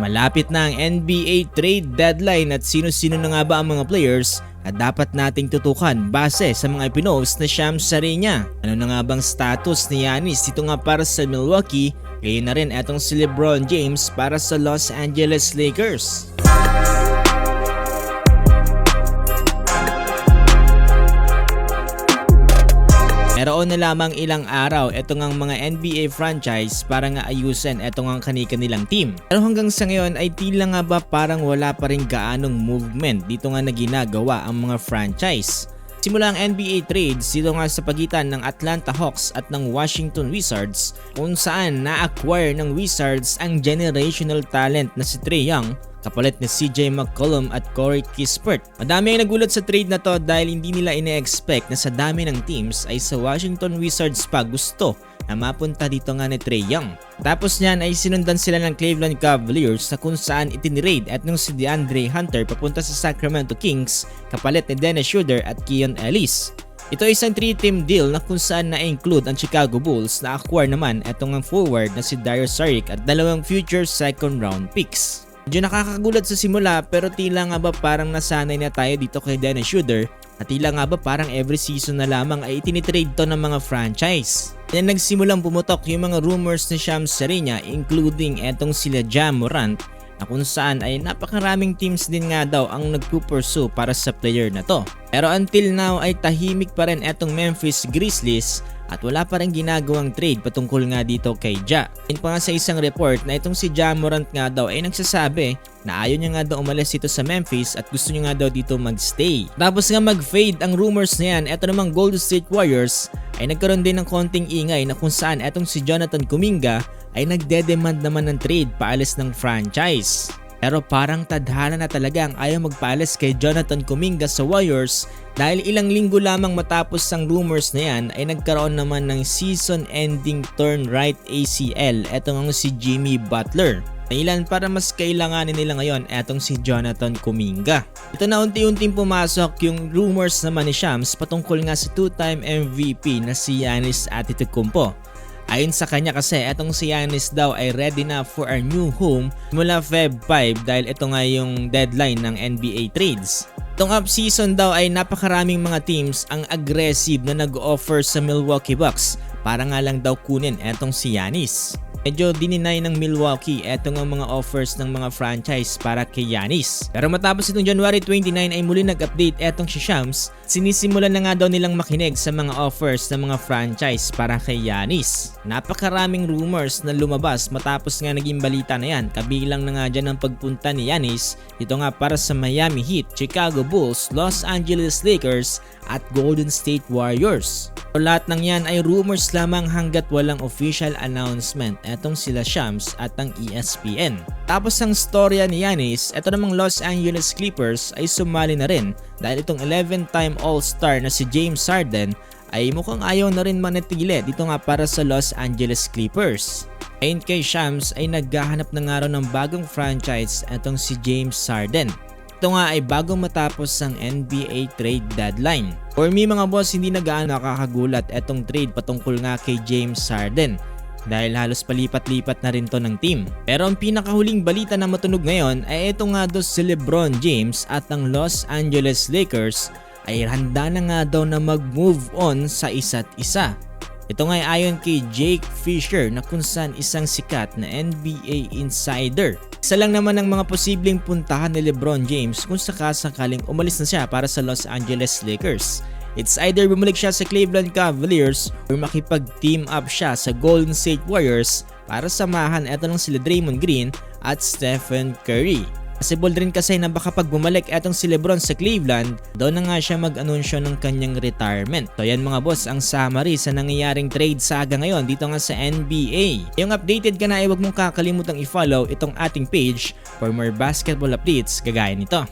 Malapit na ang NBA trade deadline at sino-sino na nga ba ang mga players na dapat nating tutukan base sa mga ipinost na Shams Charania. Ano na nga bang status ni Giannis dito nga para sa Milwaukee, gayon na rin etong si LeBron James para sa Los Angeles Lakers. Meron na lamang ilang araw etong ang mga NBA franchise para nga ayusin etong ang kanilang team. Pero hanggang sa ngayon ay tila nga ba parang wala pa rin gaanong movement dito nga na ginagawa ang mga franchise. Simula ang NBA trades dito nga sa pagitan ng Atlanta Hawks at ng Washington Wizards kung saan na-acquire ng Wizards ang generational talent na si Trae Young kapalit ni CJ McCollum at Corey Kispert. Madami ang nagulat sa trade na to dahil hindi nila ine-expect na sa dami ng teams ay sa Washington Wizards pa gusto na mapunta dito nga ni Trae Young. Tapos niyan ay sinundan sila ng Cleveland Cavaliers na kung saan itinirade at nung si DeAndre Hunter papunta sa Sacramento Kings kapalit ni Dennis Schroeder at Keon Ellis. Ito ay isang 3-team deal na kung saan na-include ang Chicago Bulls na acquire naman etong ang forward na si Dario Saric at dalawang future second round picks. Medyo nakakagulat sa simula pero tila nga ba parang nasanay na tayo dito kay Dennis Schroeder at tila nga ba parang every season na lamang ay itinitrade to ng mga franchise. Yan nagsimulang pumutok yung mga rumors ni Shams Charania including etong sila Ja Morant na kung saan ay napakaraming teams din nga daw ang nagpupursue para sa player na to. Pero until now ay tahimik pa rin etong Memphis Grizzlies at wala pa rin ginagawang trade patungkol nga dito kay Ja. Yun pa nga sa isang report na itong si Ja Morant nga daw ay nagsasabi na ayaw niya nga daw umalis dito sa Memphis at gusto niya nga daw dito magstay. Tapos nga mag-fade ang rumors na yan, eto namang Golden State Warriors ay nagkaroon din ng konting ingay na kung saan etong si Jonathan Kuminga ay nagde-demand naman ng trade paalis ng franchise. Pero parang tadhana na talaga ang ayaw magpaalis kay Jonathan Kuminga sa Warriors dahil ilang linggo lamang matapos ang rumors na yan ay nagkaroon naman ng season-ending torn right ACL etong si Jimmy Butler. Dahilan para mas kailanganin nila ngayon etong si Jonathan Kuminga. Ito na unti-unting pumasok yung rumors naman ni Shams patungkol nga sa two-time MVP na si Giannis Antetokounmpo. Ayon sa kanya kasi etong si Giannis daw ay ready na for a new home mula Feb 5 dahil ito nga yung deadline ng NBA trades. Itong off-season daw ay napakaraming mga teams ang aggressive na nag-offer sa Milwaukee Bucks para nga lang daw kunin etong si Giannis. Medyo dininay ng Milwaukee etong ang mga offers ng mga franchise para kay Giannis. Pero matapos itong January 29 ay muli nag-update etong si Shams. Sinisimulan na nga daw nilang makinig sa mga offers ng mga franchise para kay Giannis. Napakaraming rumors na lumabas matapos nga naging balita na yan. Kabilang na nga dyan ang pagpunta ni Giannis dito nga para sa Miami Heat, Chicago Bulls, Los Angeles Lakers at Golden State Warriors. So, lahat ng yan ay rumors lamang hanggat walang official announcement etong sila Shams at ang ESPN. Tapos ang storya ni Giannis, eto namang Los Angeles Clippers ay sumali na rin dahil itong 11-time All-Star na si James Harden ay mukhang ayaw na rin manatili dito nga para sa Los Angeles Clippers. Ayon kay Shams ay naghahanap na nga raw ng bagong franchise etong si James Harden. Ito nga ay bagong matapos ang NBA trade deadline. For me mga boss, hindi na gaano nakakagulat etong trade patungkol nga kay James Harden dahil halos palipat-lipat na rin to ng team. Pero ang pinakahuling balita na matunog ngayon ay ito nga daw si LeBron James at ang Los Angeles Lakers ay handa na nga daw na mag-move on sa isa't isa. Ito nga ay ayon kay Jake Fisher na kung saan isang sikat na NBA insider. Isa lang naman ang mga posibleng puntahan ni LeBron James kung sakasakaling umalis na siya para sa Los Angeles Lakers. It's either bumalik siya sa Cleveland Cavaliers or makipag-team up siya sa Golden State Warriors para samahan eto lang sila Draymond Green at Stephen Curry. Possible rin kasi na baka pag bumalik etong si LeBron sa Cleveland, doon na nga siya mag-anunsyo ng kanyang retirement. So yan mga boss, ang summary sa nangyayaring trade saga ngayon dito nga sa NBA. Yung updated ka na ay huwag mong kakalimutang i-follow itong ating page for more basketball updates gagaya nito.